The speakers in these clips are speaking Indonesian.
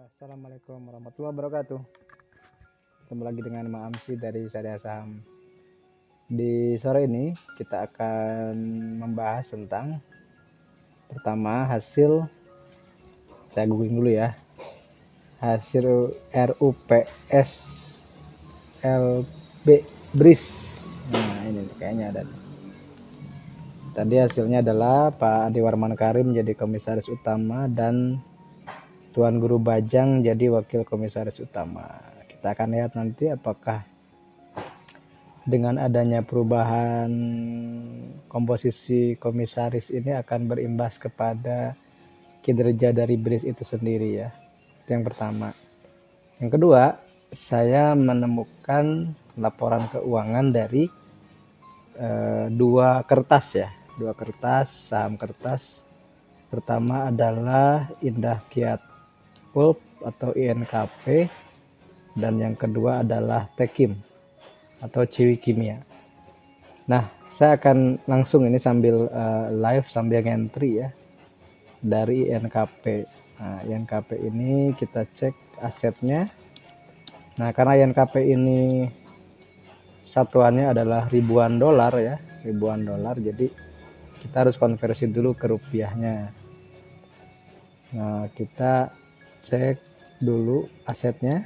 Assalamualaikum warahmatullahi wabarakatuh. Ketemu lagi dengan Mak Amsi dari Syariah Saham. Di sore ini kita akan membahas tentang pertama hasil, saya googling dulu ya, hasil RUPS LB BRIS. Nah ini kayaknya ada. Tadi hasilnya adalah Pak Adi Warman Karim jadi komisaris utama dan Tuan Guru Bajang jadi wakil komisaris utama. Kita akan lihat nanti apakah dengan adanya perubahan komposisi komisaris ini akan berimbas kepada kinerja dari BRIS itu sendiri ya. Itu yang pertama. Yang kedua, saya menemukan laporan keuangan dari dua kertas saham kertas. Pertama adalah Indah Kiat Pulp atau INKP, dan yang kedua adalah Tekim atau Ciwi Kimia. Nah, saya akan langsung ini sambil live sambil ngentri ya dari INKP. Nah, INKP ini kita cek asetnya. Nah, karena INKP ini satuannya adalah ribuan dolar, jadi kita harus konversi dulu ke rupiahnya. Nah, kita cek dulu asetnya.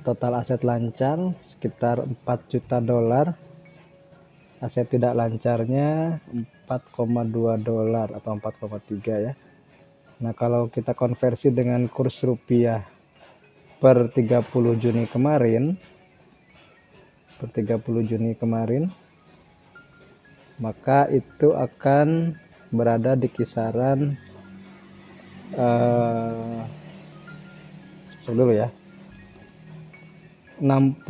Total aset lancar sekitar 4 juta dolar. Aset tidak lancarnya 4,2 dolar atau 4,3 ya. Nah, kalau kita konversi dengan kurs rupiah per 30 Juni kemarin, maka itu akan berada di kisaran dulu ya, 60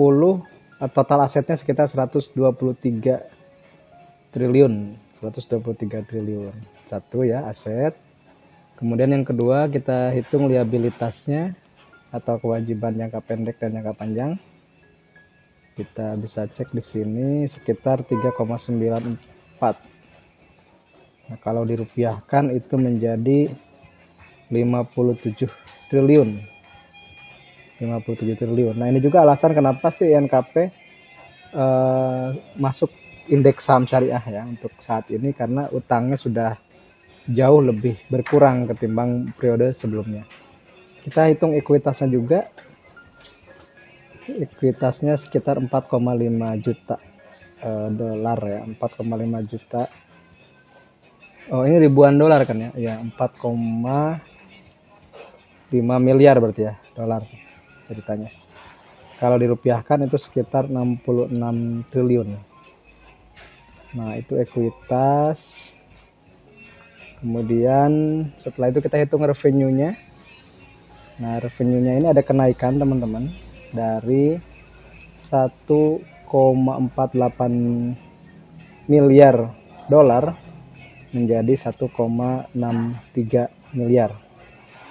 total asetnya sekitar 123 triliun. Satu ya aset. Kemudian yang kedua kita hitung liabilitasnya atau kewajiban jangka pendek dan jangka panjang. Kita bisa cek di sini sekitar 3,94. Nah, kalau dirupiahkan itu menjadi 57 triliun. Nah, ini juga alasan kenapa sih INKP masuk indeks saham syariah ya untuk saat ini, karena utangnya sudah jauh lebih berkurang ketimbang periode sebelumnya. Kita hitung ekuitasnya juga. Ekuitasnya sekitar 4,5 juta dolar ya, 4,5 juta. Oh, ini ribuan dolar kan ya? Ya, 4,5 miliar berarti ya, dolar ceritanya. Kalau dirupiahkan itu sekitar 66 triliun. Nah, itu ekuitas. Kemudian setelah itu kita hitung revenue-nya. Nah, revenue-nya ini ada kenaikan teman-teman dari 1,48 miliar dolar menjadi 1,63 miliar.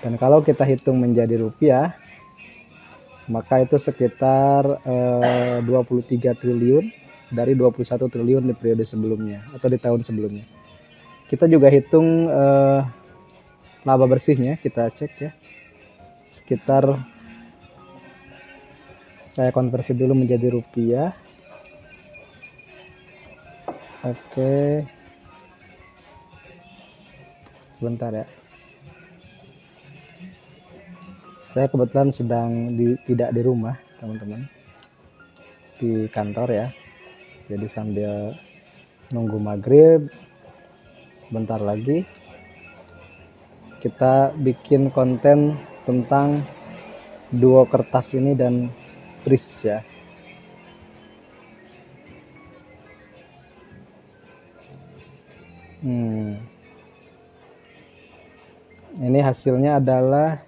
Dan kalau kita hitung menjadi rupiah, maka itu sekitar 23 triliun dari 21 triliun di periode sebelumnya atau di tahun sebelumnya. Kita juga hitung laba bersihnya, kita cek ya. Sekitar, saya konversi dulu menjadi rupiah. Oke. Sebentar ya. Saya kebetulan sedang tidak di rumah, teman-teman. Di kantor ya. Jadi sambil nunggu maghrib, sebentar lagi kita bikin konten tentang duo kertas ini dan BRIS ya. Ini hasilnya adalah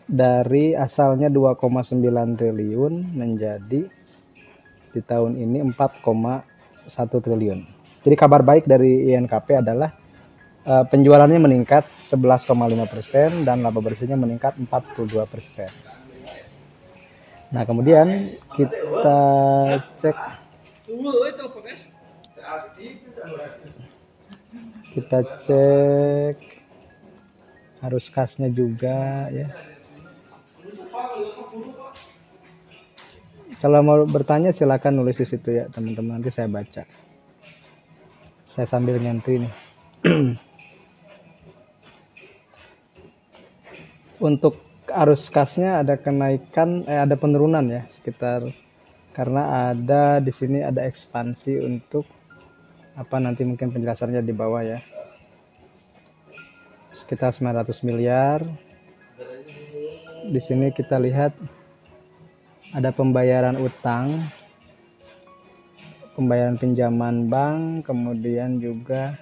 dari asalnya 2,9 triliun menjadi di tahun ini 4,1 triliun. Jadi kabar baik dari INKP adalah penjualannya meningkat 11,5% dan laba bersihnya meningkat 42%. Nah, kemudian kita cek arus kasnya juga ya. Kalau mau bertanya silakan nulis di situ ya teman-teman, nanti saya baca. Saya sambil nyantri nih. Untuk arus kasnya ada kenaikan, ada penurunan ya sekitar, karena ada di sini ada ekspansi untuk apa, nanti mungkin penjelasannya di bawah ya. Sekitar 900 miliar. Di sini kita lihat ada pembayaran utang, pembayaran pinjaman bank, kemudian juga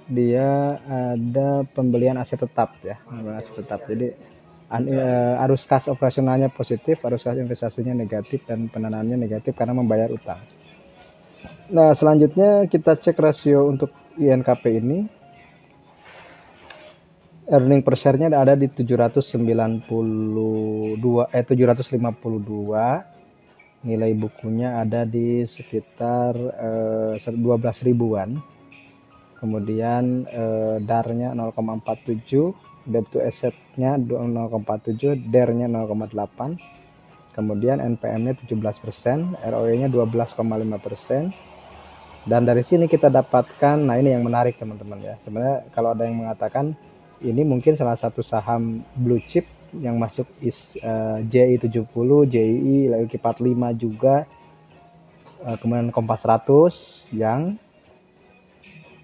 dia ada pembelian aset tetap ya, aset tetap. Jadi arus kas operasionalnya positif, arus kas investasinya negatif, dan penanamannya negatif karena membayar utang. Nah, selanjutnya kita cek rasio untuk INKP ini. Earning per share-nya ada di 752, 752. Nilai bukunya ada di sekitar 12 ribuan. Kemudian DAR-nya 0,47, debt to asset-nya 0,47, DER-nya 0,8. Kemudian NPM-nya 17%, ROE-nya 12,5%. Dan dari sini kita dapatkan, nah ini yang menarik teman-teman ya. Sebenarnya kalau ada yang mengatakan ini mungkin salah satu saham blue chip yang masuk JI 70, JII, LQ 45 juga, kemudian Kompas 100 yang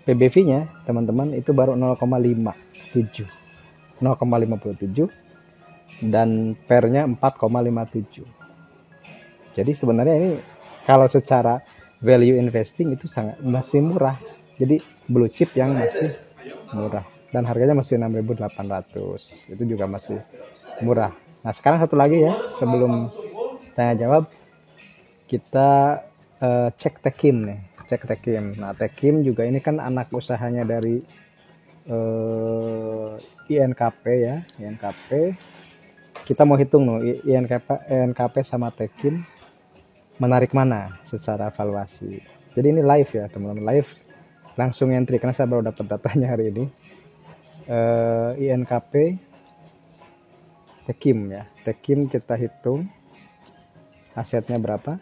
PBV-nya teman-teman itu baru 0,57 dan PER-nya 4,57. Jadi sebenarnya ini kalau secara value investing itu masih murah. Jadi blue chip yang masih murah. Dan harganya masih 6.800, itu juga masih murah. Nah sekarang satu lagi ya, sebelum tanya jawab, kita cek Techim nih, cek Techim. Nah Techim juga ini kan anak usahanya dari INKP ya, INKP. Kita mau hitung nih INKP sama Techim menarik mana secara valuasi. Jadi ini live ya teman-teman, live langsung entry karena saya baru dapat datanya hari ini. INKP Techim ya, Techim kita hitung asetnya berapa.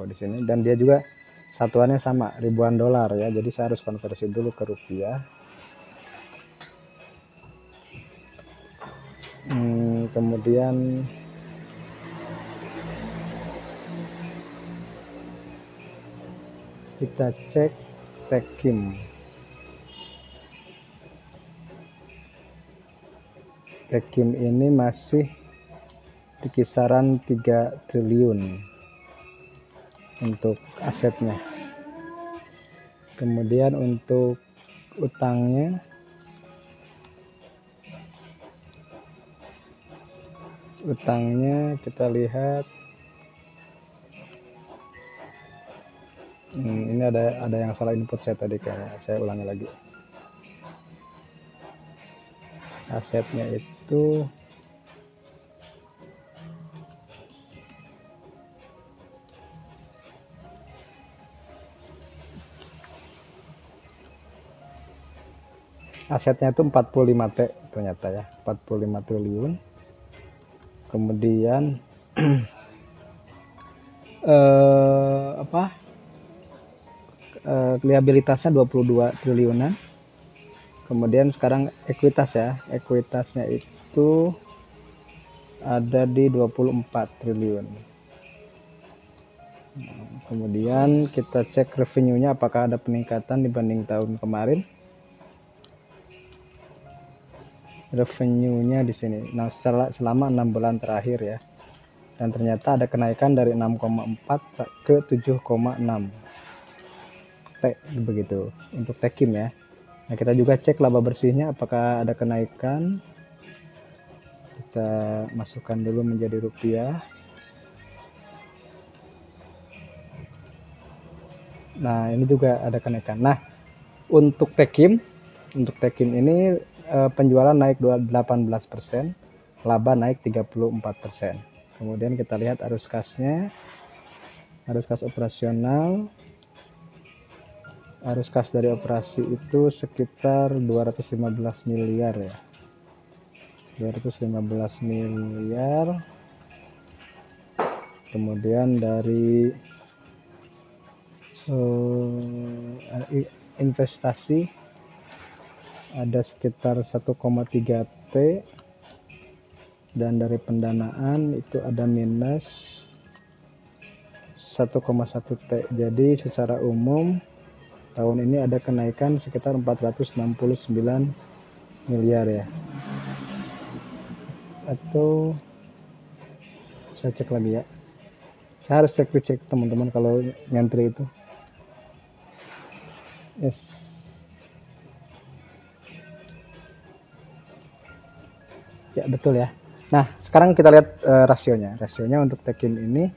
Di sini, dan dia juga satuannya sama, ribuan dolar ya, jadi saya harus konversi dulu ke rupiah. Kemudian kita cek Techim. Techim ini masih di kisaran 3 triliun untuk asetnya. Kemudian untuk utangnya kita lihat ini ada yang salah input saya tadi, kayaknya saya ulangi lagi. Asetnya itu asetnya itu 45 T ternyata ya, 45 triliun. Kemudian liabilitasnya 22 triliunan. Kemudian sekarang ekuitas ya, ekuitasnya itu ada di 24 triliun. Kemudian kita cek revenue-nya apakah ada peningkatan dibanding tahun kemarin. Revenue-nya di sini. Nah, selama 6 bulan terakhir ya. Dan ternyata ada kenaikan dari 6,4 ke 7,6 T begitu untuk Techim ya. Nah, kita juga cek laba bersihnya apakah ada kenaikan. Kita masukkan dulu menjadi rupiah. Nah, ini juga ada kenaikan. Nah, untuk Techim ini penjualan naik 18%, laba naik 34%. Kemudian kita lihat arus kasnya, arus kas operasional Arus kas dari operasi itu sekitar 215 miliar ya. 215 miliar. Kemudian dari investasi ada sekitar 1,3 T, dan dari pendanaan itu ada minus 1,1 T. Jadi secara umum tahun ini ada kenaikan sekitar 469 miliar ya. Atau saya cek lagi ya. Saya harus cek teman-teman kalau ngantri itu. Yes. Ya betul ya. Nah sekarang kita lihat rasionya. Rasionya untuk Tekin ini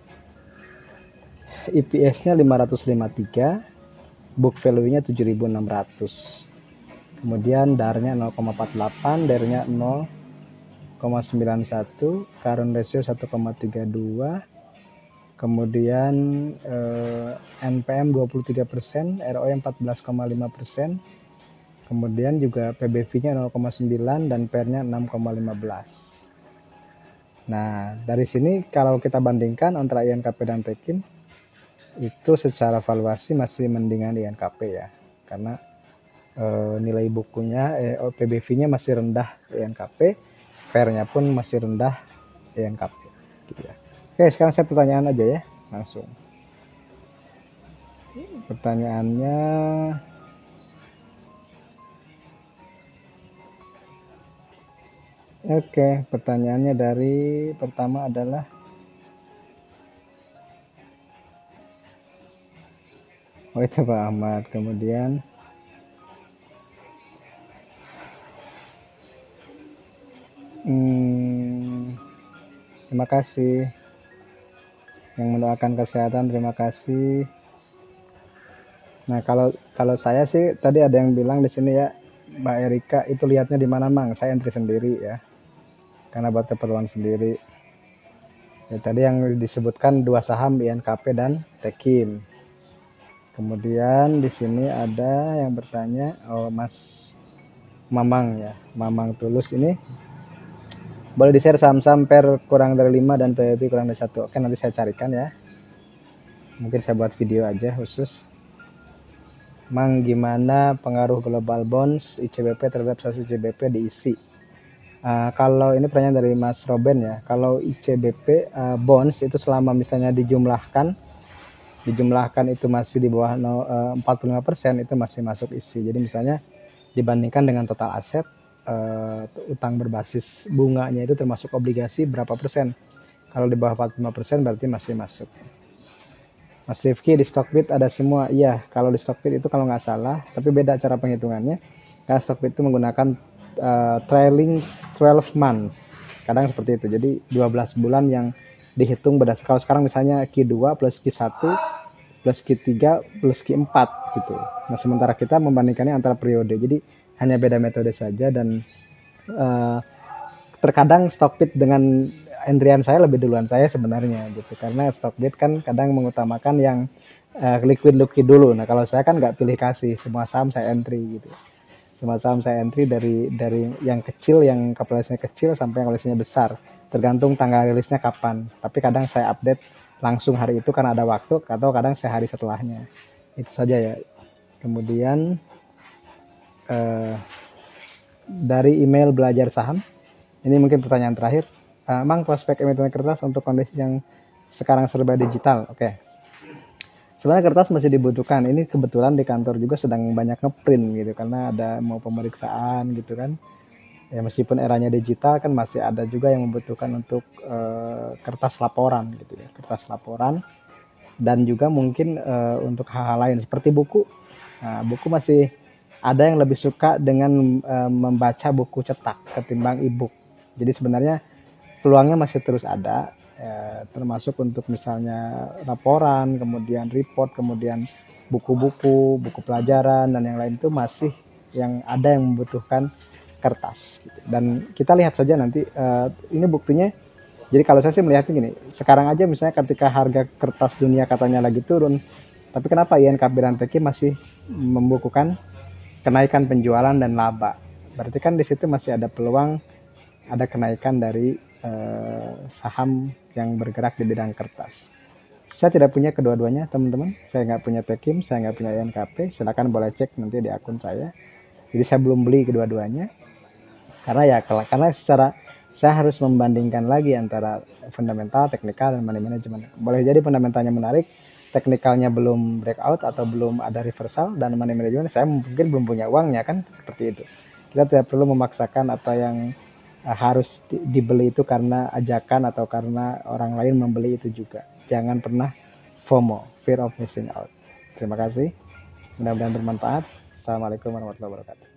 EPS-nya 553, book value-nya 7.600. Kemudian DAR-nya 0,48, DER-nya 0,91, current ratio 1,32. Kemudian NPM 23%, ROE 14,5%. Kemudian juga PBV-nya 0,9 dan PER-nya 6,15. Nah, dari sini kalau kita bandingkan antara INKP dan Tekin, itu secara valuasi masih mendingan INKP ya. Karena nilai bukunya, PBV-nya masih rendah INKP, PER-nya pun masih rendah INKP. Gitu ya. Oke, sekarang saya pertanyaan aja ya, langsung. Pertanyaannya, oke, pertanyaannya dari pertama adalah itu Pak Ahmad. Kemudian terima kasih yang mendoakan kesehatan, terima kasih. Nah, kalau saya sih tadi ada yang bilang di sini ya, Mbak Erika itu lihatnya di mana, Mang? Saya entry sendiri ya. Karena buat keperluan sendiri. Ya, tadi yang disebutkan 2 saham INKP dan Tekin. Kemudian di sini ada yang bertanya, Mas Mamang ya, Mamang Tulus ini boleh di-share saham-saham PER kurang dari 5 dan PBV kurang dari 1. Oke, nanti saya carikan ya. Mungkin saya buat video aja khusus. Mang, gimana pengaruh global bonds ICBP terhadap saham ICBP diisi? Kalau ini pertanyaan dari Mas Robin ya, kalau ICBP bonds itu selama misalnya dijumlahkan itu masih di bawah 45%, itu masih masuk isi. Jadi misalnya dibandingkan dengan total aset, utang berbasis bunganya itu termasuk obligasi berapa persen. Kalau di bawah 45% berarti masih masuk. Mas Rifki, di Stockbit ada semua. Iya, kalau di Stockbit itu kalau nggak salah, tapi beda cara penghitungannya. Karena Stockbit itu menggunakan trailing 12 months. Kadang seperti itu. Jadi 12 bulan yang dihitung berdasarkan. Kalau sekarang misalnya Q2 plus Q1 plus Q3 plus Q4 gitu. Nah, sementara kita membandingkannya antara periode. Jadi hanya beda metode saja, dan terkadang Stockbit dengan Endrian saya lebih duluan saya sebenarnya gitu. Karena Stockbit kan kadang mengutamakan yang liquid dulu. Nah, kalau saya kan nggak pilih kasih, semua saham saya entry gitu. Semua saham saya entry dari yang kecil, yang kapitalisasinya kecil sampai yang kapitalisasinya besar, tergantung tanggal rilisnya kapan. Tapi kadang saya update langsung hari itu karena ada waktu, atau kadang sehari setelahnya. Itu saja ya. Kemudian dari email belajar saham, ini mungkin pertanyaan terakhir. Mang, prospek emiten kertas untuk kondisi yang sekarang serba digital. Oke. Sebenarnya kertas masih dibutuhkan. Ini kebetulan di kantor juga sedang banyak ngeprint gitu, karena ada mau pemeriksaan gitu kan. Ya meskipun eranya digital kan masih ada juga yang membutuhkan untuk kertas laporan gitu ya, kertas laporan, dan juga mungkin untuk hal-hal lain seperti buku. Nah, buku masih ada yang lebih suka dengan membaca buku cetak ketimbang e-book. Jadi sebenarnya peluangnya masih terus ada. Termasuk untuk misalnya laporan, kemudian report, kemudian buku-buku, buku pelajaran dan yang lain itu masih yang ada yang membutuhkan kertas gitu. Dan kita lihat saja nanti ini buktinya. Jadi kalau saya sih melihatnya gini, sekarang aja misalnya ketika harga kertas dunia katanya lagi turun, Tapi kenapa INKP dan TQ masih membukukan kenaikan penjualan dan laba? Berarti kan di situ masih ada peluang ada kenaikan dari saham yang bergerak di bidang kertas. Saya tidak punya kedua-duanya, teman-teman. Saya nggak punya Tekim, saya nggak punya INKP. Silakan boleh cek nanti di akun saya. Jadi saya belum beli kedua-duanya. Karena secara saya harus membandingkan lagi antara fundamental, teknikal, dan money management. Boleh jadi fundamentalnya menarik, teknikalnya belum breakout atau belum ada reversal, dan money management saya mungkin belum punya uangnya, kan seperti itu. Kita tidak perlu memaksakan apa yang harus dibeli itu karena ajakan atau karena orang lain membeli itu juga. Jangan pernah FOMO, fear of missing out. Terima kasih. Mudah-mudahan bermanfaat. Assalamualaikum warahmatullahi wabarakatuh.